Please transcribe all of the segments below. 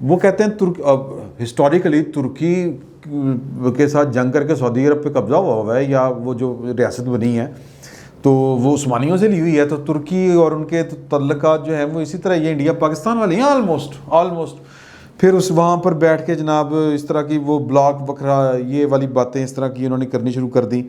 وہ کہتے ہیں ہسٹوریکلی ترکی کے ساتھ جنگ کر کے سعودی عرب پہ قبضہ ہوا ہے، یا وہ جو ریاست بنی ہے تو وہ عثمانیوں سے لی ہوئی ہے، تو ترکی اور ان کے تعلقات جو ہیں وہ اسی طرح یہ انڈیا پاکستان والے ہیں آلموسٹ. پھر اس وہاں پر بیٹھ کے جناب اس طرح کی وہ بلاک وکرا یہ والی باتیں اس طرح کی انہوں نے کرنی شروع کر دی.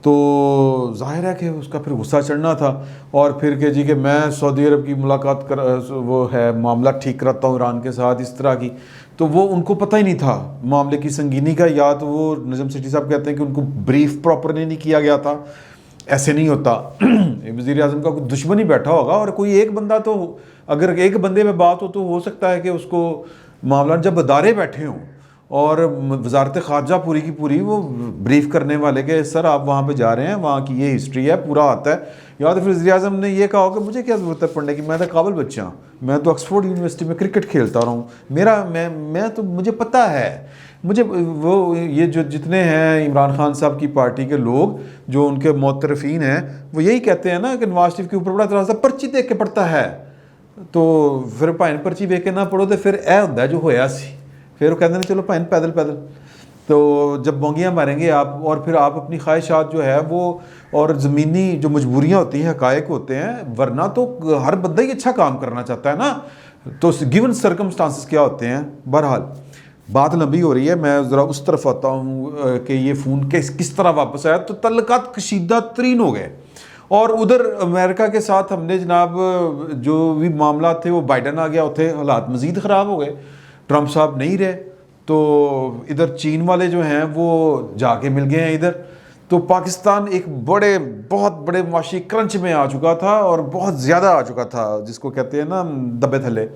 تو ظاہر ہے کہ اس کا پھر غصہ چڑھنا تھا، اور پھر کہ جی کہ میں سعودی عرب کی ملاقات وہ ہے معاملہ ٹھیک کراتا ہوں ایران کے ساتھ اس طرح کی. تو وہ ان کو پتہ ہی نہیں تھا معاملے کی سنگینی کا، یا تو وہ نظم سیٹھی صاحب کہتے ہیں کہ ان کو بریف پراپرلی نہیں کیا گیا تھا. ایسے نہیں ہوتا. وزیر اعظم کا کوئی دشمن ہی بیٹھا ہوگا، اور کوئی ایک بندہ تو اگر ایک بندے میں بات ہو سکتا ہے کہ اس کو معاملات جب ادارے بیٹھے ہوں اور وزارت خارجہ پوری کی پوری وہ بریف کرنے والے کہ سر آپ وہاں پہ جا رہے ہیں، وہاں کی یہ ہسٹری ہے پورا آتا ہے. یا تو پھر وزیر اعظم نے یہ کہا کہ مجھے کیا ضرورت ہے پڑھنے کی، میں تو قابل بچہ ہوں، میں تو آکسفورڈ یونیورسٹی میں کرکٹ کھیلتا رہا ہوں، میں تو مجھے پتہ ہے. مجھے وہ یہ جو جتنے ہیں عمران خان صاحب کی پارٹی کے لوگ جو ان کے معترفین ہیں وہ یہی کہتے ہیں نا کہ نواز شریف کے اوپر بڑا اعتراض ہے، پرچی دیکھ کے پڑھتا ہے. تو پھر بھائن پرچی دیکھ کے نہ پڑھو تو پھر اے ہوتا ہے جو ہویا سی. پھر وہ کہتے ہیں چلو بھائن پیدل تو جب بونگیاں ماریں گے آپ، اور پھر آپ اپنی خواہشات جو ہے وہ اور زمینی جو مجبوریاں ہوتی ہیں حقائق ہوتے ہیں، ورنہ تو ہر بندہ ہی اچھا کام کرنا چاہتا ہے نا. تو گیون سرکمسٹانسز کیا ہوتے ہیں. بہرحال بات لمبی ہو رہی ہے، میں ذرا اس طرف آتا ہوں کہ یہ فون کس طرح واپس آیا. تو تعلقات کشیدہ ترین ہو گئے، اور ادھر امریکہ کے ساتھ ہم نے جناب جو بھی معاملات تھے وہ بائیڈن آ گیا، اتنے حالات مزید خراب ہو گئے، ٹرمپ صاحب نہیں رہے. تو ادھر چین والے جو ہیں وہ جا کے مل گئے ہیں ادھر. تو پاکستان ایک بہت بڑے معاشی کرنچ میں آ چکا تھا، اور بہت زیادہ آ چکا تھا، جس کو کہتے ہیں نا دبے تھلے.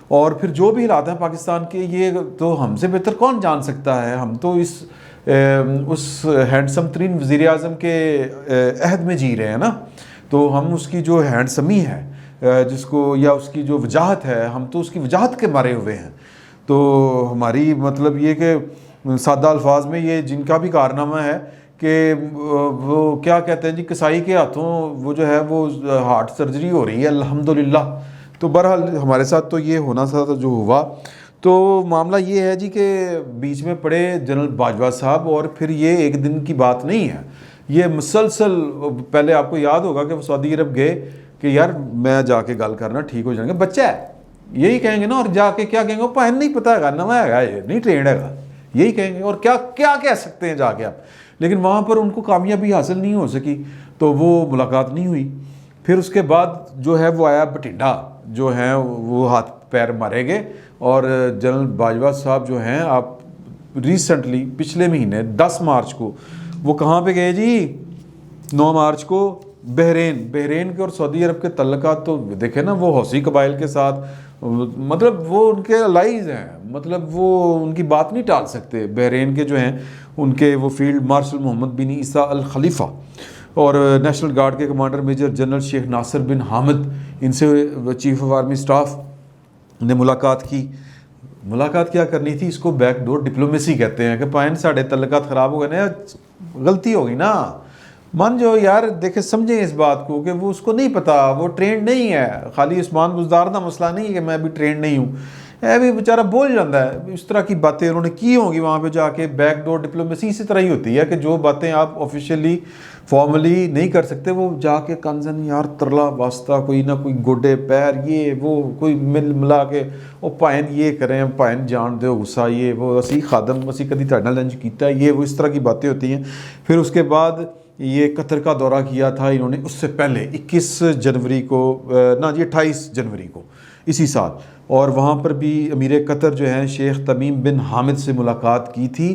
اور پھر جو بھی حالات ہیں پاکستان کے، یہ تو ہم سے بہتر کون جان سکتا ہے. ہم تو اس ہینڈسم ترین وزیر اعظم کے عہد میں جی رہے ہیں نا. تو ہم اس کی جو ہینڈسمی ہے جس کو، یا اس کی جو وجاہت ہے، ہم تو اس کی وجاہت کے مارے ہوئے ہیں. تو ہماری مطلب یہ کہ سادہ الفاظ میں یہ جن کا بھی کارنامہ ہے کہ وہ کیا کہتے ہیں جی کسائی کے ہاتھوں وہ جو ہے وہ ہارٹ سرجری ہو رہی ہے الحمدللہ. تو بہرحال ہمارے ساتھ تو یہ ہونا تھا جو ہوا. تو معاملہ یہ ہے جی کہ بیچ میں پڑے جنرل باجوہ صاحب، اور پھر یہ ایک دن کی بات نہیں ہے، یہ مسلسل. پہلے آپ کو یاد ہوگا کہ وہ سعودی عرب گئے کہ یار میں جا کے گل کرنا ٹھیک ہو جائیں گے، بچہ ہے یہی کہیں گے نا. اور جا کے کیا کہیں گے، وہ پہن نہیں پتہ ہے نواں ہے یہ نہیں ٹرینڈ ہے گا، یہی کہیں گے. اور کیا کہہ سکتے ہیں جا کے آپ. لیکن وہاں پر ان کو کامیابی حاصل نہیں ہو سکی، تو وہ ملاقات نہیں ہوئی. پھر اس کے بعد جو ہے وہ آیا بٹھنڈا، جو ہیں وہ ہاتھ پیر مارے گئے. اور جنرل باجوہ صاحب جو ہیں، آپ ریسنٹلی پچھلے مہینے 10 مارچ کو وہ کہاں پہ گئے جی، 9 مارچ کو بحرین کے اور سعودی عرب کے تعلقات تو دیکھیں نا، وہ حوثی قبائل کے ساتھ مطلب وہ ان کے الائز ہیں، مطلب وہ ان کی بات نہیں ٹال سکتے. بحرین کے جو ہیں ان کے وہ فیلڈ مارشل محمد بن عیسیٰ الخلیفہ اور نیشنل گارڈ کے کمانڈر میجر جنرل شیخ ناصر بن حامد، ان سے چیف آف آرمی سٹاف نے ملاقات کی. ملاقات کیا کرنی تھی، اس کو بیک ڈور ڈپلومیسی کہتے ہیں. کہ پائن ساڑھے تعلقات خراب ہو گئے نا، غلطی ہوگی نا، مان جو یار دیکھیں سمجھیں اس بات کو کہ وہ اس کو نہیں پتا، وہ ٹرینڈ نہیں ہے. خالی عثمان بزدار کا مسئلہ نہیں ہے کہ میں بھی ٹرینڈ نہیں ہوں، بھی بیچارہ بول جاتا ہے. اس طرح کی باتیں انہوں نے کی ہوں گی وہاں پہ جا کے. بیک ڈور ڈپلومیسی اسی طرح ہی ہوتی ہے کہ جو باتیں آپ آفیشیلی فارملی نہیں کر سکتے، وہ جا کے کنزن یار ترلا واسطہ کوئی نہ کوئی گوڈے پیر یہ وہ کوئی ملا کے وہ پائن یہ کریں، پائن جان دو غصہ یہ وہ اسی خادم اسی کدی تاڑنا لنچ کیتا ہے، یہ وہ اس طرح کی باتیں ہوتی ہیں. پھر اس کے بعد یہ قطر کا دورہ کیا تھا انہوں نے اس سے پہلے 21 جنوری کو، نہ جی 28 جنوری کو اسی سال. اور وہاں پر بھی امیر قطر جو ہیں شیخ تمیم بن حامد سے ملاقات کی تھی.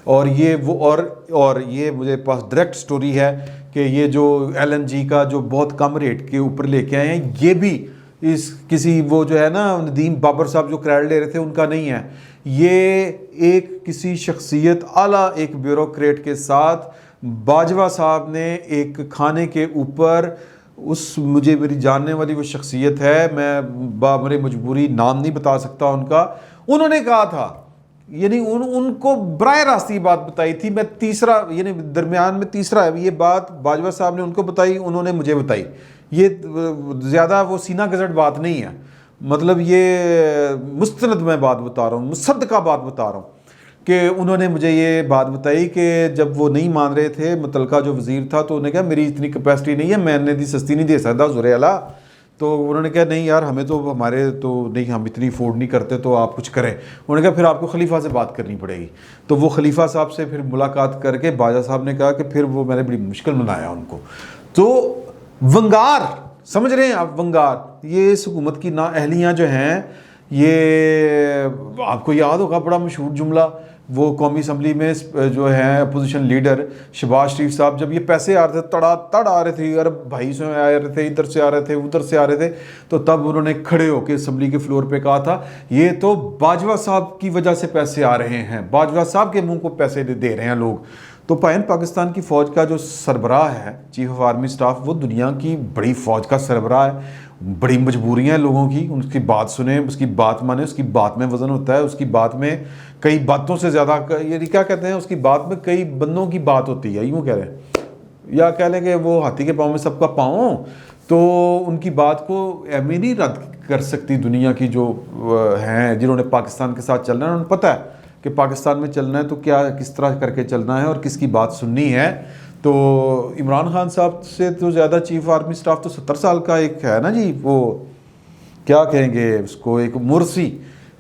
اور یہ وہ اور یہ مجھے پاس ڈائریکٹ سٹوری ہے کہ یہ جو LNG کا جو بہت کم ریٹ کے اوپر لے کے آئے ہیں، یہ بھی اس کسی وہ جو ہے نا ندیم بابر صاحب جو کریڈٹ لے رہے تھے ان کا نہیں ہے. یہ ایک کسی شخصیت اعلیٰ ایک بیوروکریٹ کے ساتھ باجوہ صاحب نے ایک کھانے کے اوپر مجھے میری جاننے والی وہ شخصیت ہے، میں بامر مجبوری نام نہیں بتا سکتا ان کا، انہوں نے کہا تھا، یعنی ان کو براہ راست یہ بات بتائی تھی. میں تیسرا یعنی درمیان میں تیسرا ہے، یہ بات باجوہ صاحب نے ان کو بتائی، انہوں نے مجھے بتائی. یہ زیادہ وہ سینہ گزٹ بات نہیں ہے. مطلب یہ مستند میں بات بتا رہا ہوں، مصدقہ بات بتا رہا ہوں کہ انہوں نے مجھے یہ بات بتائی کہ جب وہ نہیں مان رہے تھے، متعلقہ جو وزیر تھا، تو انہوں نے کہا میری اتنی کیپیسٹی نہیں ہے، میں نے دی سستی نہیں دے سکتا حضور اعلیٰ. تو انہوں نے کہا نہیں یار ہمیں تو ہمارے تو نہیں، ہم اتنی افورڈ نہیں کرتے، تو آپ کچھ کریں. انہوں نے کہا پھر آپ کو خلیفہ سے بات کرنی پڑے گی. تو وہ خلیفہ صاحب سے پھر ملاقات کر کے باجوہ صاحب نے کہا کہ پھر وہ میں نے بڑی مشکل بنایا ان کو. تو ونگار سمجھ رہے ہیں آپ، ونگار یہ اس حکومت کی نااہلیاں جو ہیں، یہ آپ کو یاد ہوگا بڑا مشہور جملہ، وہ قومی اسمبلی میں جو ہے اپوزیشن لیڈر شہباز شریف صاحب جب یہ پیسے آ رہے تھے، تڑ آ رہے تھے، عرب بھائی سے آ رہے تھے، ادھر سے آ رہے تھے، ادھر سے آ رہے تھے، تو تب انہوں نے کھڑے ہو کے اسمبلی کے فلور پہ کہا تھا یہ تو باجوہ صاحب کی وجہ سے پیسے آ رہے ہیں، باجوہ صاحب کے منہ کو پیسے دے رہے ہیں لوگ. تو پاکستان کی فوج کا جو سربراہ ہے، چیف آف آرمی سٹاف، وہ دنیا کی بڑی فوج کا سربراہ ہے. بڑی مجبوریاں ہیں لوگوں کی، ان کی بات سنیں، اس کی بات مانیں، اس کی بات میں وزن ہوتا ہے، اس کی بات میں کئی باتوں سے زیادہ، یہ کیا کہتے ہیں، اس کی بات میں کئی بندوں کی بات ہوتی ہے، یوں کہہ رہے ہیں، یا کہہ لیں کہ وہ ہاتھی کے پاؤں میں سب کا پاؤں. تو ان کی بات کو اہمی نہیں رد کر سکتی دنیا کی جو ہیں جنہوں نے پاکستان کے ساتھ چلنا ہے. انہوں نے پتہ ہے کہ پاکستان میں چلنا ہے تو کیا کس طرح کر کے چلنا ہے اور کس کی بات سننی ہے. تو عمران خان صاحب سے تو زیادہ چیف آرمی سٹاف تو 70 سال کا ایک ہے نا جی، وہ کیا کہیں گے اس کو، ایک مرسی،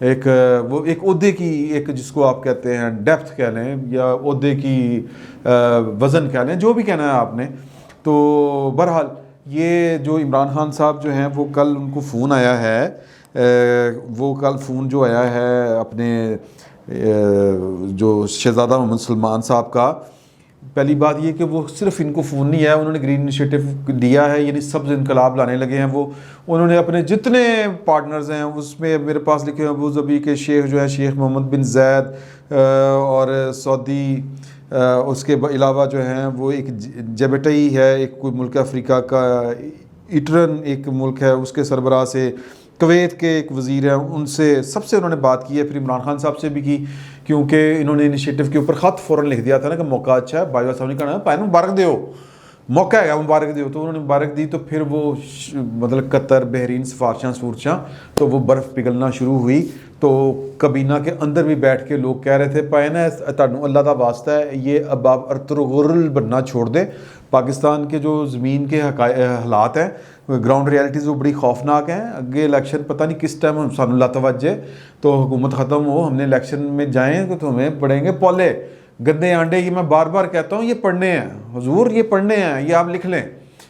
ایک وہ ایک عہدے کی، ایک جس کو آپ کہتے ہیں ڈیپتھ کہہ لیں یا عہدے کی وزن کہہ لیں، جو بھی کہنا ہے آپ نے. تو بہرحال یہ جو عمران خان صاحب جو ہیں، وہ کل ان کو فون آیا ہے، وہ کل فون جو آیا ہے اپنے جو شہزادہ محمد سلمان صاحب کا. پہلی بات یہ کہ وہ صرف ان کو فون نہیں ہے، انہوں نے گرین انیشیٹو دیا ہے، یعنی سبز انقلاب لانے لگے ہیں. وہ انہوں نے اپنے جتنے پارٹنرز ہیں اس میں میرے پاس لکھے ہیں ابو ظبی کے شیخ جو ہے شیخ محمد بن زید اور سعودی، اس کے علاوہ جو ہیں وہ ایک جبٹئی ہے، ایک کوئی ملک افریقہ کا، ایٹرن ایک ملک ہے، اس کے سربراہ سے، کویت کے ایک وزیر ہیں، ان سے سب سے انہوں نے بات کی ہے. پھر عمران خان صاحب سے بھی کی، کیونکہ انہوں نے انیشیٹو کے اوپر خط فوراً لکھ دیا تھا نا کہ موقع اچھا ہے. باجوہ صاحب نے کہا پائن مبارک دیو، موقع ہے مبارک دیو. تو انہوں نے مبارک دی. تو پھر وہ مطلب قطر، بحرین سفارشاں تو وہ برف پگھلنا شروع ہوئی. تو کابینہ کے اندر بھی بیٹھ کے لوگ کہہ رہے تھے پائن ہے تانوں اللہ دا واسطہ ہے، یہ اب آپ ارطغرل بننا چھوڑ دیں. پاکستان کے جو زمین کے حالات ہیں، گراؤنڈ ریالٹیز وہ بڑی خوفناک ہیں. اگے الیکشن پتہ نہیں کس ٹائم سانوں لا توجہ تو حکومت ختم ہو، ہم نے الیکشن میں جائیں تو ہمیں پڑیں گے پولے گندے آنڈے. یہ میں بار بار کہتا ہوں، یہ پڑھنے ہیں حضور، یہ پڑھنے ہیں، یہ آپ لکھ لیں.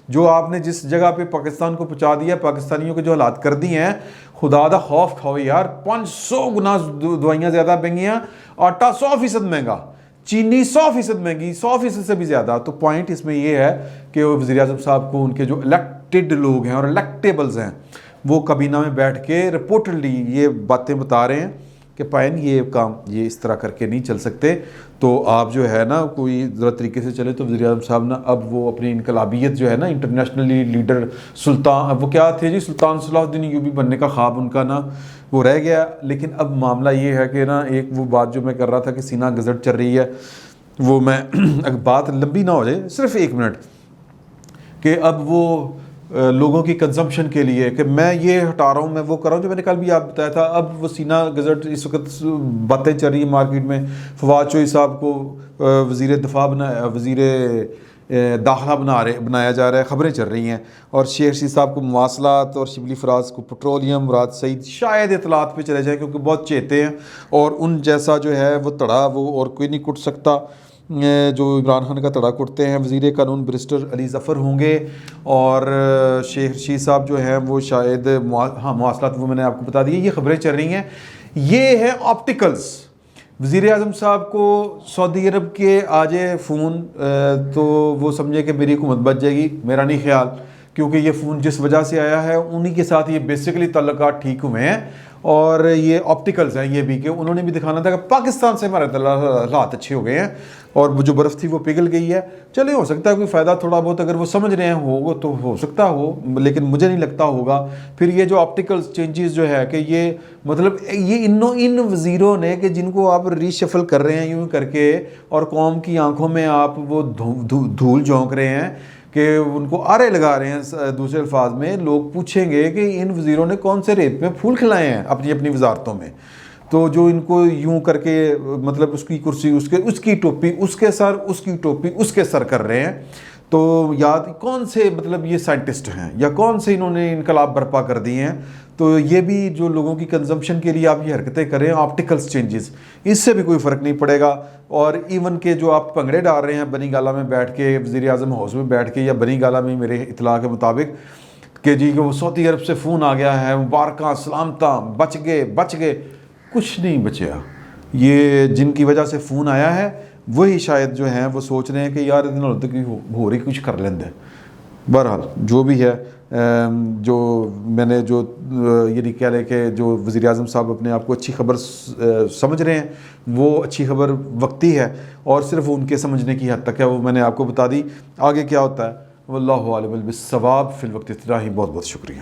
جو آپ نے جس جگہ پہ پاکستان کو پہنچا دیا، پاکستانیوں کے جو حالات کر دی ہیں، خدا دا خوف کھاؤ یار. 500 گنا دوائیاں زیادہ مہنگیاں، آٹا 100% مہنگا، چینی 100% مہنگی، 100% سے بھی زیادہ. تو پوائنٹ اس میں یہ ہے کہ وزیر اعظم صاحب کو ان کے جو الیکٹڈ لوگ ہیں اور الیکٹیبلز ہیں، وہ کابینہ میں بیٹھ کے رپورٹڈلی یہ باتیں بتا رہے ہیں کہ پائن یہ کام یہ اس طرح کر کے نہیں چل سکتے. تو آپ جو ہے نا کوئی ذرا طریقے سے چلے. تو وزیر اعظم صاحب نا اب وہ اپنی انقلابیت جو ہے نا، انٹرنیشنلی لیڈر سلطان، وہ کیا تھے جی، سلطان صلاح الدین ایوبی بننے کا خواب ان کا نا وہ رہ گیا. لیکن اب معاملہ یہ ہے کہ نا ایک وہ بات جو میں کر رہا تھا کہ سینہ گزٹ چل رہی ہے، وہ میں اگر بات لمبی نہ ہو جائے، صرف 1 منٹ، کہ اب وہ لوگوں کی کنزمپشن کے لیے کہ میں یہ ہٹا رہا ہوں، میں وہ کر رہا ہوں جو میں نے کل بھی آپ بتایا تھا. اب وہ سینہ گزٹ اس وقت باتیں چل رہی ہیں مارکیٹ میں. فواد چوہی صاحب کو وزیر دفاع وزیر داخلہ بنایا جا رہا ہے، خبریں چل رہی ہیں. اور شیخ رشید صاحب کو مواصلات اور شبلی فراز کو پٹرولیم، مراد سعید شاید اطلاعات پہ چلے جائیں کیونکہ بہت چہتے ہیں اور ان جیسا جو ہے وہ تڑا وہ اور کوئی نہیں کٹ سکتا جو عمران خان کا تڑا کٹتے ہیں. وزیر قانون بیرسٹر علی ظفر ہوں گے اور شیخ رشید صاحب جو ہیں وہ شاید مواصلات، وہ میں نے آپ کو بتا دی. یہ خبریں چل رہی ہیں. یہ ہے آپٹیکلز. وزیر اعظم صاحب کو سعودی عرب کے آ جائے فون تو وہ سمجھے کہ میری حکومت بچ جائے گی. میرا نہیں خیال، کیونکہ یہ فون جس وجہ سے آیا ہے انہی کے ساتھ یہ بیسیکلی تعلقات ٹھیک ہوئے ہیں. اور یہ آپٹیکلز ہیں یہ بھی کہ انہوں نے بھی دکھانا تھا کہ پاکستان سے ہمارے حالات اچھے ہو گئے ہیں اور وہ جو برف تھی وہ پگھل گئی ہے. چلے ہو سکتا ہے کوئی فائدہ تھوڑا بہت اگر وہ سمجھ رہے ہیں ہوگا تو ہو سکتا ہو، لیکن مجھے نہیں لگتا ہوگا. پھر یہ جو آپٹیکل چینجز جو ہے کہ یہ مطلب یہ ان وزیروں نے کہ جن کو آپ ری شفل کر رہے ہیں یوں کر کے اور قوم کی آنکھوں میں آپ وہ دھول جھونک رہے ہیں کہ ان کو آرے لگا رہے ہیں، دوسرے الفاظ میں لوگ پوچھیں گے کہ ان وزیروں نے کون سے ریت میں پھول کھلائے ہیں اپنی اپنی وزارتوں میں، تو جو ان کو یوں کر کے مطلب اس کی کرسی اس کی ٹوپی اس کے سر، اس کی ٹوپی اس کے سر کر رہے ہیں، تو یاد کون سے مطلب یہ سائنٹسٹ ہیں یا کون سے انہوں نے انقلاب برپا کر دیے ہیں؟ تو یہ بھی جو لوگوں کی کنزمپشن کے لیے آپ یہ حرکتیں کریں، آپٹیکلس چینجز، اس سے بھی کوئی فرق نہیں پڑے گا۔ اور ایون کہ جو آپ پنگڑے ڈال رہے ہیں بنی گالہ میں بیٹھ کے، وزیر اعظم ہاؤس میں بیٹھ کے، یا بنی گالہ میں میرے اطلاع کے مطابق کہ جی کہ وہ سعودی عرب سے فون آ گیا ہے، مبارکاں سلامتاں، بچ گئے، کچھ نہیں بچیا۔ یہ جن کی وجہ سے فون آیا ہے وہی شاید جو ہیں وہ سوچ رہے ہیں کہ یار اتنا ہوتا کہ ہو رہی کچھ کر لیندے۔ بہرحال جو بھی ہے، جو میں نے جو یعنی کہہ لیں کہ جو وزیر اعظم صاحب اپنے آپ کو اچھی خبر سمجھ رہے ہیں، وہ اچھی خبر وقتی ہے اور صرف ان کے سمجھنے کی حد تک ہے، وہ میں نے آپ کو بتا دی۔ آگے کیا ہوتا ہے واللہ عالم بالصواب، فی الوقت اتنا ہی، بہت بہت شکریہ۔